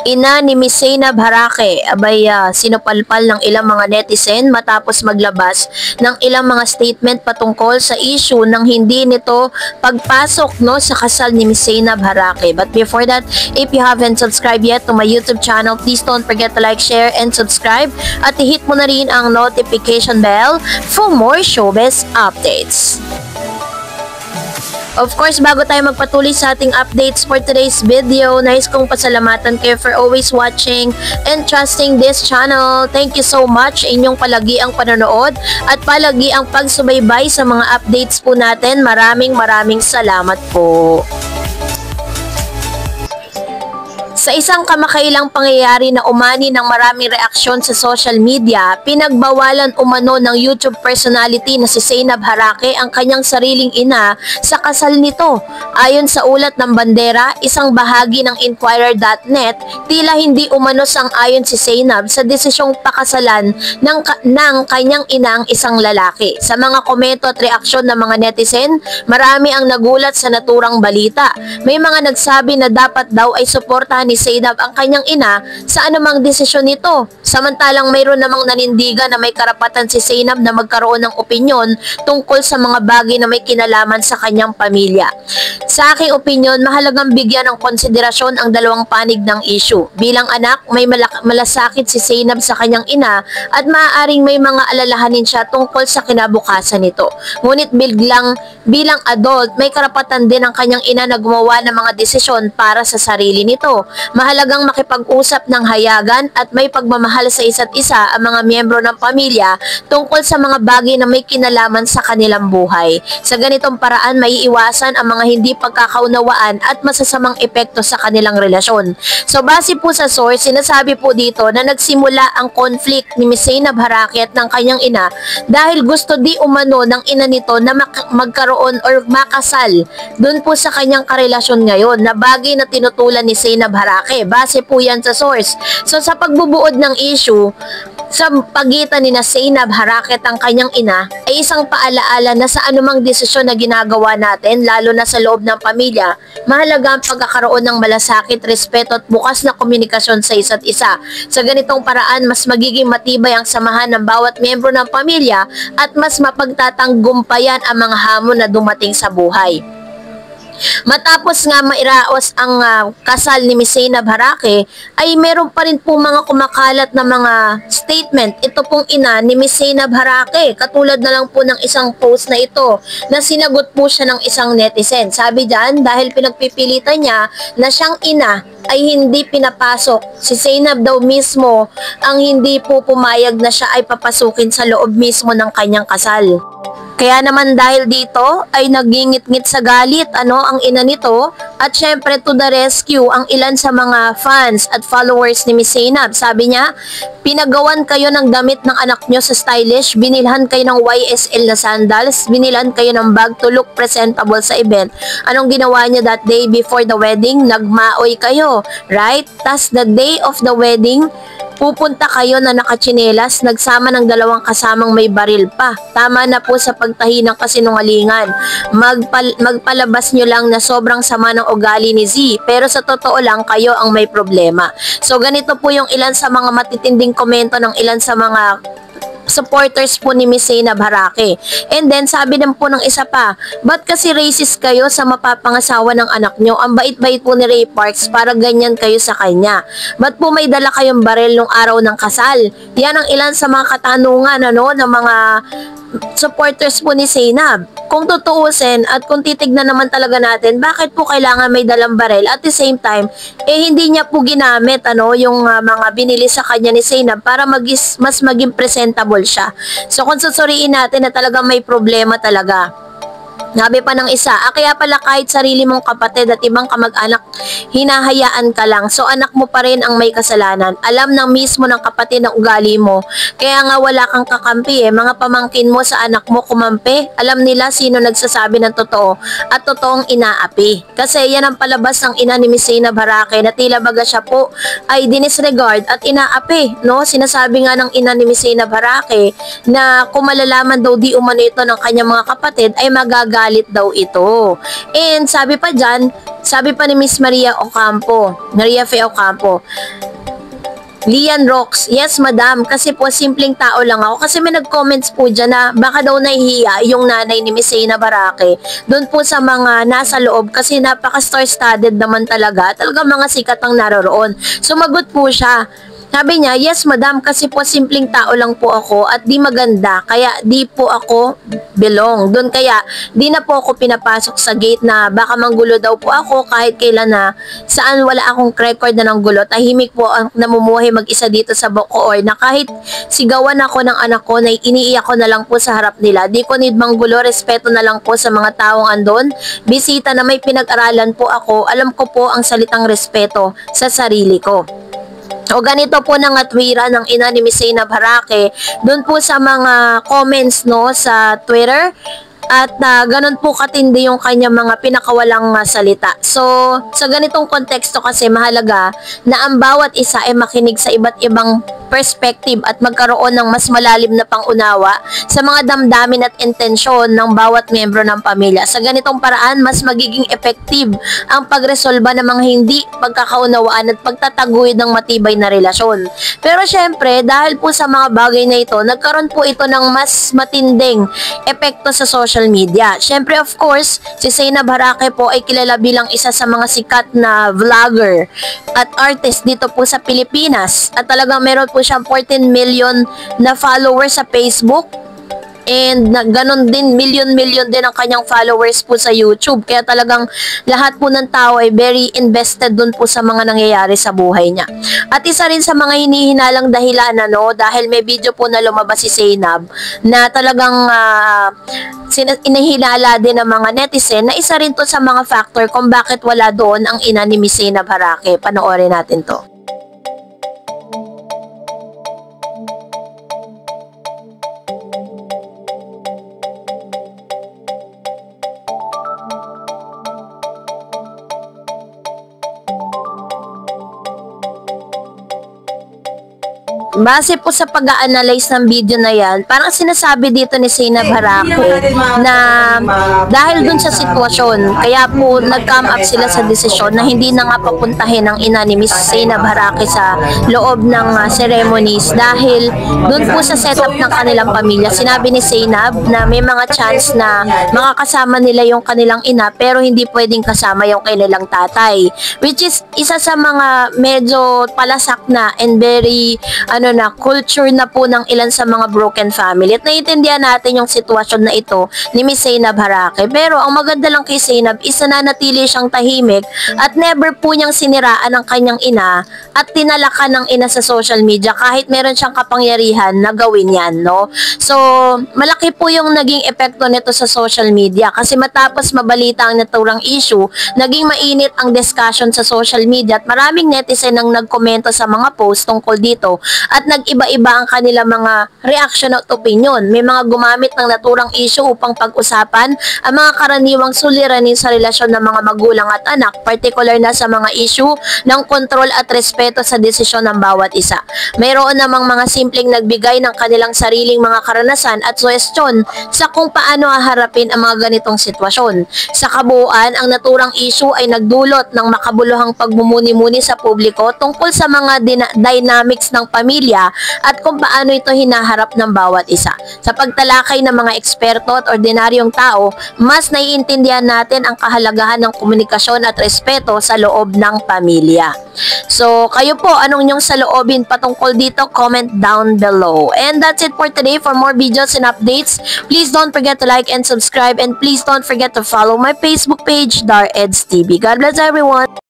Ina ni Miss Zainab Harake, abay sinupalpal ng ilang mga netizen matapos maglabas ng ilang mga statement patungkol sa issue ng hindi nito pagpasok sa kasal ni Miss Zainab Harake. But before that, if you haven't subscribed yet to my YouTube channel, please don't forget to like, share, and subscribe at i-hit mo na rin ang notification bell for more showbiz updates. Of course, bago tayo magpatuloy sa ating updates for today's video, nais kong pasalamatan kayo for always watching and trusting this channel. Thank you so much sa inyong palagi ang panonood at palagi ang pagsubaybay sa mga updates po natin. Maraming salamat po. Sa isang kamakailang pangyayari na umani ng maraming reaksyon sa social media, pinagbawalan umano ng YouTube personality na si Zainab Harake ang kanyang sariling ina sa kasal nito. Ayon sa ulat ng Bandera, isang bahagi ng Inquirer.net, tila hindi umano sang-ayon si Zainab sa desisyong pakasalan ng kanyang ina ang isang lalaki. Sa mga komento at reaksyon ng mga netizen, marami ang nagulat sa naturang balita. May mga nagsabi na dapat daw ay suportahan ni Zainab ang kanyang ina sa anumang desisyon nito. Samantalang mayroon namang nanindigan na may karapatan si Zainab na magkaroon ng opinyon tungkol sa mga bagay na may kinalaman sa kanyang pamilya. Sa aking opinyon, mahalagang bigyan ng konsiderasyon ang dalawang panig ng issue. Bilang anak, may malasakit si Zainab sa kanyang ina at maaaring may mga alalahanin siya tungkol sa kinabukasan nito. Ngunit bilang adult, may karapatan din ang kanyang ina na gumawa ng mga desisyon para sa sarili nito. Mahalagang makipag-usap ng hayagan at may pagmamahal sa isa't isa ang mga miyembro ng pamilya tungkol sa mga bagay na may kinalaman sa kanilang buhay. Sa ganitong paraan, maiiwasan ang mga hindi pagkakaunawaan at masasamang epekto sa kanilang relasyon. So base po sa source, sinasabi po dito na nagsimula ang conflict ni Miss Zainab Harake at ng kanyang ina dahil gusto di umano ng ina nito na magkaroon or makasal dun po sa kanyang karelasyon ngayon na bagay na tinutulan ni Zainab Harake. Base po yan sa source. So sa pagbubuod ng issue sa pagitan ni Zainab Harake at ang kanyang ina ay isang paalaala na sa anumang desisyon na ginagawa natin, lalo na sa loob ng pamilya, mahalaga ang pagkakaroon ng malasakit, respeto at bukas na komunikasyon sa isa't isa. Sa ganitong paraan, mas magiging matibay ang samahan ng bawat miyembro ng pamilya at mas mapagtatanggumpayan ang mga hamon na dumating sa buhay. Matapos nga mairaos ang kasal ni Miss Zainab Harake, ay meron pa rin po mga kumakalat na mga statement. Ito pong ina ni Miss Zainab Harake, katulad na lang po ng isang post na ito na sinagot po siya ng isang netizen. Sabi dyan, dahil pinagpipilitan niya na siyang ina ay hindi pinapasok. Si Zainab daw mismo ang hindi po pumayag na siya ay papasukin sa loob mismo ng kanyang kasal. Kaya naman dahil dito ay nagingit-ngit sa galit ang ina nito at syempre to the rescue ang ilan sa mga fans at followers ni Miss Zainab. Sabi niya, pinagawan kayo ng damit ng anak nyo sa stylish, binilhan kayo ng YSL na sandals, binilhan kayo ng bag to look presentable sa event. Anong ginawa niya that day before the wedding? Nagmaoy kayo, right? Tas the day of the wedding, pupunta kayo na nakatsinelas, nagsama ng dalawang kasamang may baril pa. Tama na po sa pagtahi ng kasinungalingan. Magpalabas nyo lang na sobrang sama ng ugali ni Z, pero sa totoo lang kayo ang may problema. So ganito po yung ilan sa mga matitinding komento ng ilan sa mga supporters po ni Miss Zainab Harake. And then sabi din po ng isa pa, ba't kasi racist kayo sa mapapangasawa ng anak nyo? Ang bait-bait po ni Ray Parks para ganyan kayo sa kanya. Ba't po may dala kayong baril nung araw ng kasal? Yan ang ilan sa mga katanungan ng mga supporters po ni Zainab. Kung tutuusin at kung titignan naman talaga natin, bakit po kailangan may dalang baril at the same time, hindi niya po ginamit yung mga binili sa kanya ni Zainab para mas maging presentable siya. So kung susuriin natin na talagang may problema talaga. Sabi pa ng isa, kaya pala kahit sarili mong kapatid at ibang kamag-anak, hinahayaan ka lang. So anak mo pa rin ang may kasalanan. Alam ng mismo ng kapatid ng ugali mo. Kaya nga wala kang kakampi Mga pamangkin mo sa anak mo kumampi. Alam nila sino nagsasabi ng totoo at totoong inaapi. Kasi yan ang palabas ng ina ni Miss Zainab Harake na tila baga siya po ay dinisregard at inaapi. Sinasabi nga ng ina ni Miss Zainab Harake na kung malalaman daw di umano ito ng kanyang mga kapatid ay magagalit daw ito. And sabi pa dyan, Sabi pa ni Miss Maria Fe Ocampo, Lian Rocks, yes madam, kasi po simpleng tao lang ako. Kasi may nag-comments po dyan na baka daw nahihiya yung nanay ni Miss Zainab Harake doon po sa mga nasa loob kasi napaka-star-studded naman talaga. Talagang mga sikat ang naroroon. Sumagot po siya. Sabi niya, yes madam, kasi po simpleng tao lang po ako at di maganda, kaya di po ako belong. Doon kaya di na po ako pinapasok sa gate na baka manggulo daw po ako kahit kailan na saan wala akong record na ng gulo. Tahimik po ang namumuhay mag-isa dito sa Bacoor na kahit sigawan ako ng anak ko na iniiyak ko na lang po sa harap nila. Di ko need manggulo, respeto na lang po sa mga taong andon. Bisita na may pinag-aralan po ako, alam ko po ang salitang respeto sa sarili ko. O ganito po nang atwira ng ina ni Miss Zainab Harake doon po sa mga comments no sa Twitter. At ganun po katindi yung kanyang mga pinakawalang salita. So, sa ganitong konteksto kasi mahalaga na ang bawat isa ay makinig sa iba't ibang perspective at magkaroon ng mas malalim na pangunawa sa mga damdamin at intensyon ng bawat miyembro ng pamilya. Sa ganitong paraan, mas magiging effective ang pagresolba ng mga hindi pagkakaunawaan at pagtataguyod ng matibay na relasyon. Pero syempre, dahil po sa mga bagay na ito, nagkaroon po ito ng mas matinding epekto sa social media. Syempre, of course, si Zainab Harake po ay kilala bilang isa sa mga sikat na vlogger at artist dito po sa Pilipinas. At talagang meron po siyang 14 million na followers sa Facebook. And ganon din, million din ang kanyang followers po sa YouTube. Kaya talagang lahat po ng tao ay very invested dun po sa mga nangyayari sa buhay niya. At isa rin sa mga hinihinalang dahilan, dahil may video po na lumabas si Zainab na talagang inihilala din ng mga netizen na isa rin to sa mga factor kung bakit wala doon ang ina ni Miss Zainab Harake. Panoorin natin to. Base po sa pag-a-analyze ng video na yan, parang sinasabi dito ni Zainab Harake na dahil dun sa sitwasyon, kaya po nag-come up sila sa desisyon na hindi na nga papuntahin ang ina ni Miss Zainab Harake sa loob ng ceremonies dahil dun po sa setup ng kanilang pamilya. Sinabi ni Zainab na may mga chance na makakasama nila yung kanilang ina pero hindi pwedeng kasama yung kanilang tatay. Which is isa sa mga medyo palasak na and very culture na po ng ilan sa mga broken family. At naiintindihan natin yung sitwasyon na ito ni Miss Zainab Harake. Pero ang maganda lang kay Zainab is nanatili siyang tahimik at never po niyang siniraan ang kanyang ina at tinalakan ng ina sa social media kahit meron siyang kapangyarihan na gawin yan, no? So, malaki po yung naging epekto nito sa social media kasi matapos mabalita ang naturang issue, naging mainit ang discussion sa social media at maraming netizen ang nagkomento sa mga post tungkol dito at nag-iba-iba ang kanilang mga reaction at opinion. May mga gumamit ng naturang issue upang pag-usapan ang mga karaniwang suliranin sa relasyon ng mga magulang at anak, particular na sa mga issue ng kontrol at respeto sa desisyon ng bawat isa. Mayroon namang mga simpleng nagbigay ng kanilang sariling mga karanasan at suhestyon sa kung paano haharapin ang mga ganitong sitwasyon. Sa kabuuan, ang naturang issue ay nagdulot ng makabuluhang pagmumuni-muni sa publiko tungkol sa mga dynamics ng pamilya at kung paano ito hinaharap ng bawat isa. Sa pagtalakay ng mga eksperto at ordinaryong tao, mas naiintindihan natin ang kahalagahan ng komunikasyon at respeto sa loob ng pamilya. So, kayo po, anong inyong saloobin patungkol dito? Comment down below. And that's it for today. For more videos and updates, please don't forget to like and subscribe, and please don't forget to follow my Facebook page, DarEds TV. God bless everyone!